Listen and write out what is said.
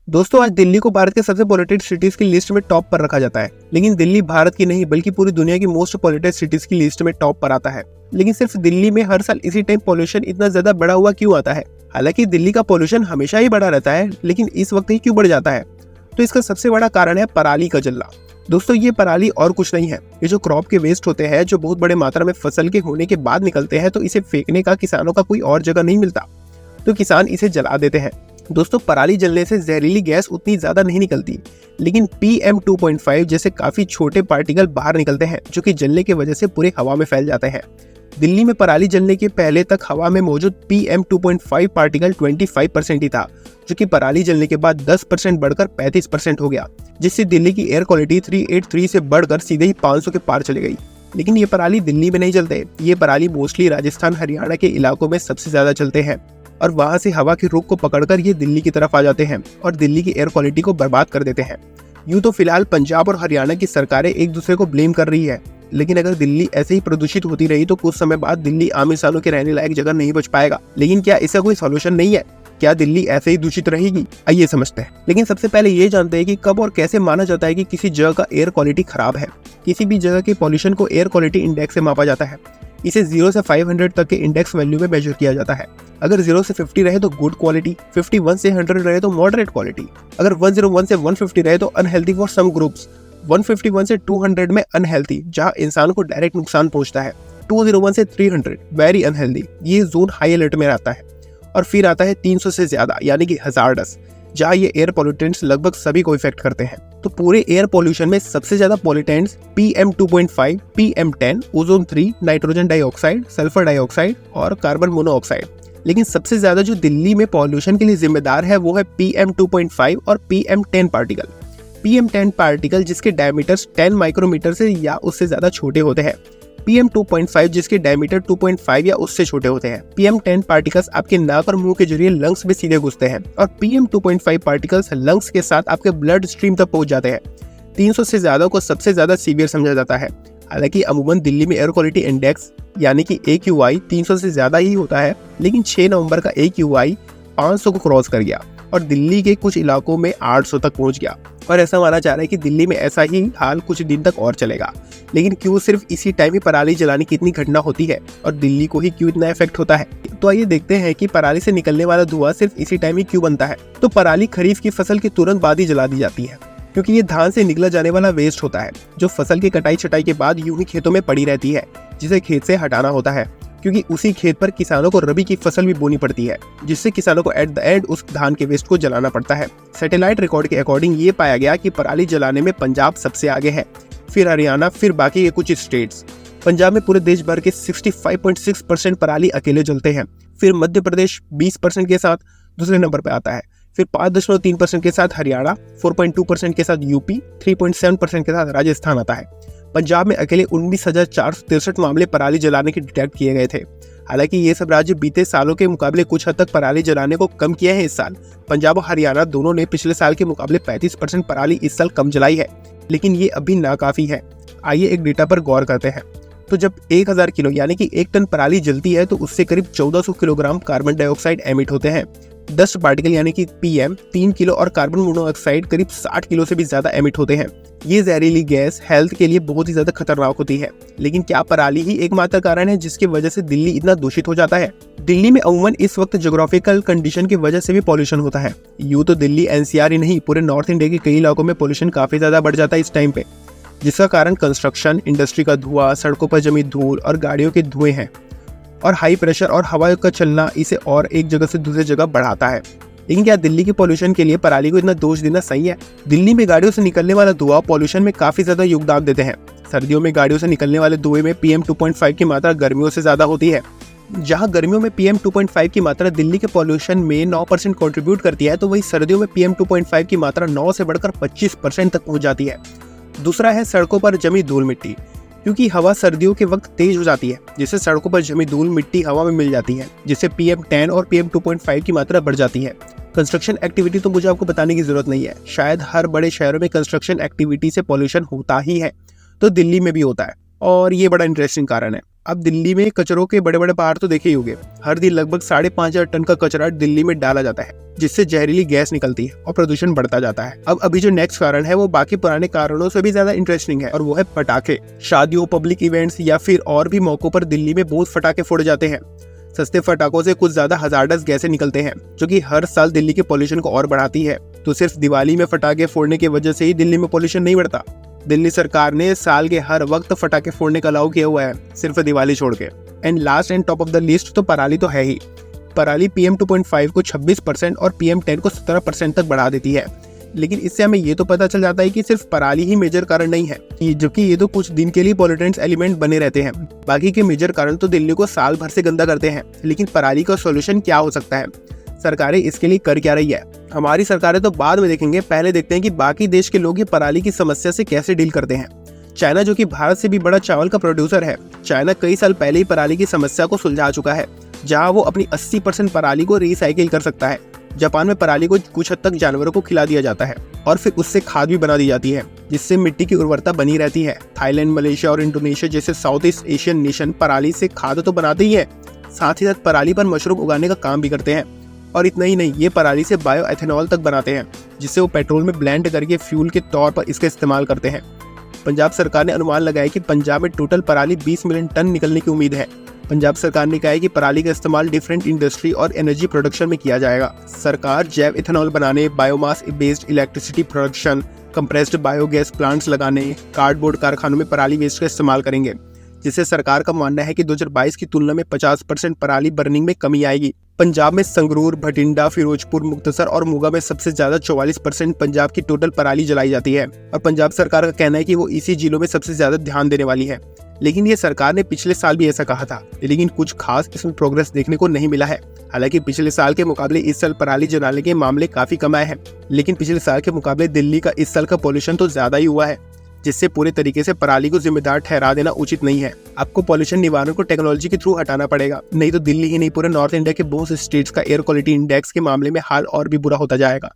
दोस्तों, आज दिल्ली को भारत के सबसे पॉल्यूटेड सिटीज की लिस्ट में टॉप पर रखा जाता है। लेकिन दिल्ली भारत की नहीं बल्कि पूरी दुनिया की मोस्ट पॉल्यूटेड सिटीज की लिस्ट में टॉप पर आता है। लेकिन सिर्फ दिल्ली में हर साल इसी टाइम पॉल्यूशन इतना ज्यादा बढ़ा हुआ क्यों आता है? हालांकि दिल्ली का पॉल्यूशन हमेशा ही बढ़ा रहता है, लेकिन इस वक्त ही क्यों बढ़ जाता है? तो इसका सबसे बड़ा कारण है पराली का जलना। दोस्तों, ये पराली और कुछ नहीं है, ये जो क्रॉप के वेस्ट होते हैं, जो बहुत बड़े मात्रा में फसल के होने के बाद निकलते हैं, तो इसे फेंकने का किसानों का कोई और जगह नहीं मिलता, तो किसान इसे जला देते हैं। दोस्तों, पराली जलने से जहरीली गैस उतनी ज्यादा नहीं निकलती, लेकिन PM 2.5 जैसे काफी छोटे पार्टिकल बाहर निकलते हैं, जो कि जलने की वजह से पूरे हवा में फैल जाते हैं। दिल्ली में पराली जलने के पहले तक हवा में मौजूद PM 2.5 पार्टिकल 25% ही था, जो कि पराली जलने के बाद 10% बढ़कर 35% हो गया, जिससे दिल्ली की एयर क्वालिटी 383 से बढ़कर सीधे ही 500 के पार चली गई। लेकिन ये पराली दिल्ली में नहीं जलते, ये पराली मोस्टली राजस्थान हरियाणा के इलाकों में सबसे ज्यादा चलते हैं, और वहां से हवा के रुख को पकड़कर ये दिल्ली की तरफ आ जाते हैं और दिल्ली की एयर क्वालिटी को बर्बाद कर देते हैं। यूं तो फिलहाल पंजाब और हरियाणा की सरकारें एक दूसरे को ब्लेम कर रही है, लेकिन अगर दिल्ली ऐसे ही प्रदूषित होती रही तो कुछ समय बाद दिल्ली आम इंसानों के रहने लायक जगह नहीं बच पाएगा। लेकिन क्या इसका कोई सॉल्यूशन नहीं है? क्या दिल्ली ऐसे ही दूषित रहेगी? आइए समझते हैं। लेकिन सबसे पहले ये जानते हैं कि कब और कैसे माना जाता है कि किसी जगह का एयर क्वालिटी खराब है। किसी भी जगह के पॉल्यूशन को एयर क्वालिटी इंडेक्स से मापा जाता है। इसे 0 से 500 तक के इंडेक्स वैल्यू में मेजर किया जाता है। अगर 0 से 50 रहे तो गुड क्वालिटी, 51 से 100 रहे तो मॉडरेट क्वालिटी, अगर 101 से 150 रहे तो अनहेल्दी फॉर सम ग्रुप्स, 151 से 200 में अनहेल्दी जहां इंसान को डायरेक्ट नुकसान पहुंचता है, 201 से 300 वेरी अनहेल्दी, ये जोन हाई अलर्ट में रहता है। और फिर आता है 300 से ज्यादा यानी कि हजार्डस, जहाँ ये एयर पॉल्यूटेंट्स लगभग सभी को इफेक्ट करते हैं। तो पूरे एयर पॉल्यूशन में सबसे ज्यादा pollutants PM 2.5, PM 10, ozone 3, nitrogen dioxide, sulphur dioxide और कार्बन मोनोऑक्साइड। लेकिन सबसे ज्यादा जो दिल्ली में पॉल्यूशन के लिए जिम्मेदार है वो है PM 2.5 और PM 10 पार्टिकल। PM 10 पार्टिकल जिसके डायमीटर्स 10 माइक्रोमीटर से या उससे ज्यादा छोटे होते हैं, PM 2.5 जिसके डायमीटर 2.5 या उससे छोटे होते हैं। PM 10 पार्टिकल्स आपके नाक और मुंह के जरिए लंग्स में सीधे घुसते हैं, और PM 2.5 पार्टिकल्स लंग्स के साथ आपके ब्लड स्ट्रीम तक पहुंच जाते हैं। 300 से ज्यादा को सबसे ज्यादा सीवियर समझा जाता है। हालांकि अमूमन दिल्ली में एयर क्वालिटी इंडेक्स यानी कि AQI 300 से ज्यादा ही होता है, लेकिन 6 नवंबर का AQI 500 को क्रॉस कर गया और दिल्ली के कुछ इलाकों में 800 तक पहुंच गया। और ऐसा माना जा रहा है कि दिल्ली में ऐसा ही हाल कुछ दिन तक और चलेगा। लेकिन क्यों सिर्फ इसी टाइम ही पराली जलाने की इतनी घटना होती है और दिल्ली को ही क्यों इतना इफेक्ट होता है? तो आइए देखते हैं कि पराली से निकलने वाला धुआं सिर्फ इसी टाइम ही क्यों बनता है। तो पराली खरीफ की फसल के तुरंत बाद ही जला दी जाती है, क्योंकि ये धान से निकला जाने वाला वेस्ट होता है, जो फसल की कटाई छटाई के बाद यूं ही खेतों में पड़ी रहती है, जिसे खेत से हटाना होता है, क्योंकि उसी खेत पर किसानों को रबी की फसल भी बोनी पड़ती है, जिससे किसानों को एट द एंड उस धान के वेस्ट को जलाना पड़ता है। सैटेलाइट रिकॉर्ड के अकॉर्डिंग ये पाया गया कि पराली जलाने में पंजाब सबसे आगे है, फिर हरियाणा, फिर बाकी के कुछ स्टेट्स। पंजाब में पूरे देश भर के 65.6% पराली अकेले जलते हैं, फिर मध्य प्रदेश 20% के साथ दूसरे नंबर पर आता है, फिर 5.3% के साथ हरियाणा, 4.2% के साथ यूपी, 3.7% के साथ राजस्थान आता है। पंजाब में अकेले 19,463 मामले पराली जलाने के डिटेक्ट किए गए थे। हालांकि ये सब राज्य बीते सालों के मुकाबले कुछ हद तक पराली जलाने को कम किया है। इस साल पंजाब और हरियाणा दोनों ने पिछले साल के मुकाबले 35% पराली इस साल कम जलाई है, लेकिन ये अभी नाकाफी है। आइए एक डेटा पर गौर करते हैं। तो जब 1000 किलो यानी कि 1 टन पराली जलती है तो उससे करीब 1400 किलोग्राम कार्बन डाइऑक्साइड एमिट होते हैं। डस्ट पार्टिकल यानी कि PM 3 किलो और कार्बन मोनोऑक्साइड करीब 60 किलो से भी ज्यादा एमिट होते हैं। ये जहरीली गैस हेल्थ के लिए बहुत ही ज्यादा खतरनाक होती है। लेकिन क्या पराली ही एकमात्र कारण है जिसकी वजह से दिल्ली इतना दूषित हो जाता है? दिल्ली में अमूमन इस वक्त ज्योग्राफिकल कंडीशन की वजह से भी पॉल्यूशन होता है। यूं तो दिल्ली NCR ही नहीं, पूरे नॉर्थ इंडिया के कई इलाकों में पॉल्यूशन काफी ज्यादा बढ़ जाता है इस टाइम पे, जिसका कारण कंस्ट्रक्शन, इंडस्ट्री का धुआं, सड़कों पर जमी धूल और गाड़ियों के धुएं हैं। और हाई प्रेशर और हवा का चलना इसे और एक जगह से दूसरी जगह बढ़ाता है। लेकिन क्या दिल्ली के पॉल्यूशन के लिए पराली को इतना दोष देना सही है? दिल्ली में गाड़ियों से निकलने वाला धुआं पॉल्यूशन में काफी ज्यादा योगदान देते हैं। सर्दियों में गाड़ियों से निकलने वाले धुएं में PM 2.5 की मात्रा गर्मियों से ज्यादा होती है। जहां गर्मियों में PM 2.5 की मात्रा दिल्ली के पॉल्यूशन में 9% कंट्रीब्यूट करती है, तो वही सर्दियों में PM 2.5 की मात्रा 9 से बढ़कर 25% तक पहुंच जाती है। दूसरा है सड़कों पर जमी धूल मिट्टी, क्योंकि हवा सर्दियों के वक्त तेज हो जाती है, जिससे सड़कों पर जमी धूल मिट्टी हवा में मिल जाती है, जिससे PM 10 और PM 2.5 की मात्रा बढ़ जाती है। कंस्ट्रक्शन एक्टिविटी तो मुझे आपको बताने की जरूरत नहीं है, शायद हर बड़े शहरों में कंस्ट्रक्शन एक्टिविटी से पॉल्यूशन होता ही है, तो दिल्ली में भी होता है, और ये बड़ा इंटरेस्टिंग कारण है। अब दिल्ली में कचरों के बड़े बड़े पहाड़ तो देखे ही होंगे। हर दिन लगभग 5,500 टन का कचरा दिल्ली में डाला जाता है, जिससे जहरीली गैस निकलती है और प्रदूषण बढ़ता जाता है। अब अभी जो नेक्स्ट कारण है वो बाकी पुराने कारणों से भी ज्यादा इंटरेस्टिंग है, और वो है पटाखे। शादियों, पब्लिक इवेंट्स या फिर और भी मौकों पर दिल्ली में बहुत फटाखे फोड़े जाते हैं। सस्ते फटाखों से कुछ ज्यादा हजार्डस गैसें निकलते हैं, जो कि हर साल दिल्ली के पॉल्यूशन को और बढ़ाती है। तो सिर्फ दिवाली में फटाखे फोड़ने की वजह से ही दिल्ली में पॉल्यूशन नहीं बढ़ता। दिल्ली सरकार ने साल के हर वक्त फटाखे फोड़ने का अलाउ किया हुआ है, सिर्फ दिवाली छोड़ के। And last and top of the list तो पराली तो है ही। पराली PM 2.5 को 26% और PM 10 को 17% तक बढ़ा देती है। लेकिन इससे हमें ये तो पता चल जाता है कि सिर्फ पराली ही मेजर कारण नहीं है, जबकि ये तो कुछ दिन के लिए पॉल्यूटेंट्स एलिमेंट बने रहते हैं। बाकी के मेजर कारण तो दिल्ली को साल भर से गंदा करते हैं। लेकिन पराली का सॉल्यूशन क्या हो सकता है? सरकारें इसके लिए कर क्या रही है? हमारी सरकारें तो बाद में देखेंगे, पहले देखते हैं कि बाकी देश के लोग ये पराली की समस्या से कैसे डील करते हैं। चाइना, जो कि भारत से भी बड़ा चावल का प्रोड्यूसर है, चाइना कई साल पहले ही पराली की समस्या को सुलझा चुका है, जहां वो अपनी 80% पराली को रिसाइकिल कर सकता है। जापान में पराली को कुछ हद तक जानवरों को खिला दिया जाता है और फिर उससे खाद भी बना दी जाती है, जिससे मिट्टी की उर्वरता बनी रहती है। थाईलैंड, मलेशिया और इंडोनेशिया जैसे साउथ ईस्ट एशियन नेशन पराली से खाद तो बनाते ही है, साथ ही साथ पराली पर मशरूम उगाने का काम भी करते हैं। और इतना ही नहीं, ये पराली से बायो एथेनॉल तक बनाते हैं, जिससे वो पेट्रोल में ब्लेंड करके फ्यूल के तौर पर इसका इस्तेमाल करते हैं। पंजाब सरकार ने अनुमान लगाया कि पंजाब में टोटल पराली 20 मिलियन टन निकलने की उम्मीद है। पंजाब सरकार ने कहा है कि पराली का इस्तेमाल डिफरेंट इंडस्ट्री और एनर्जी प्रोडक्शन में किया जाएगा। सरकार जैव इथेनॉल बनाने, biomass based electricity production, compressed biogas plants लगाने, कार्डबोर्ड कारखानों में पराली वेस्ट का इस्तेमाल करेंगे, जिससे सरकार का मानना है कि 2022 की तुलना में 50% पराली बर्निंग में कमी आएगी। पंजाब में संगरूर, भटिंडा, फिरोजपुर, मुक्तसर और मोगा में सबसे ज्यादा 44% पंजाब की टोटल पराली जलाई जाती है, और पंजाब सरकार का कहना है कि वो इसी जिलों में सबसे ज्यादा ध्यान देने वाली है। लेकिन ये सरकार ने पिछले साल भी ऐसा कहा था, लेकिन कुछ खास इसमें प्रोग्रेस देखने को नहीं मिला है। हालांकि पिछले साल के मुकाबले इस साल पराली जलाने के मामले काफी कम आए हैं, लेकिन पिछले साल के मुकाबले दिल्ली का इस साल का पॉल्यूशन तो ज्यादा ही हुआ है, जिससे पूरे तरीके से पराली को जिम्मेदार ठहरा देना उचित नहीं है। आपको पॉल्यूशन निवारण को टेक्नोलॉजी के थ्रू हटाना पड़ेगा, नहीं तो दिल्ली ही नहीं पूरे नॉर्थ इंडिया के बहुत से स्टेट्स का एयर क्वालिटी इंडेक्स के मामले में हाल और भी बुरा होता जाएगा।